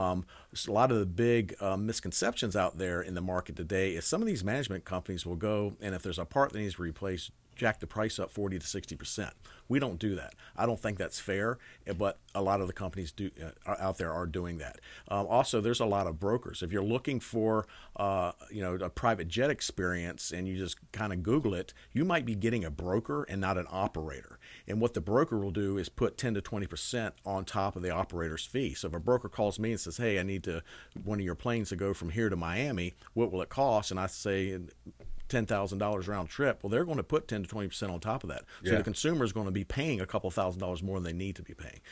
A lot of the big misconceptions out there in the market today is some of these management companies will go, and if there's a part that needs to be replaced, jack the price up 40 to 60%. We don't do that. I don't think that's fair, but a lot of the companies out there are doing that. Also, there's a lot of brokers. If you're looking for a private jet experience and you just kind of Google it, you might be getting a broker and not an operator. And what the broker will do is put 10 to 20% on top of the operator's fee. So if a broker calls me and says, "Hey, I need one of your planes to go from here to Miami. What will it cost?" And I say $10,000 round trip. Well, they're going to put 10 to 20% on top of that. So Yeah. the consumer is going to be paying a couple $1,000s more than they need to be paying.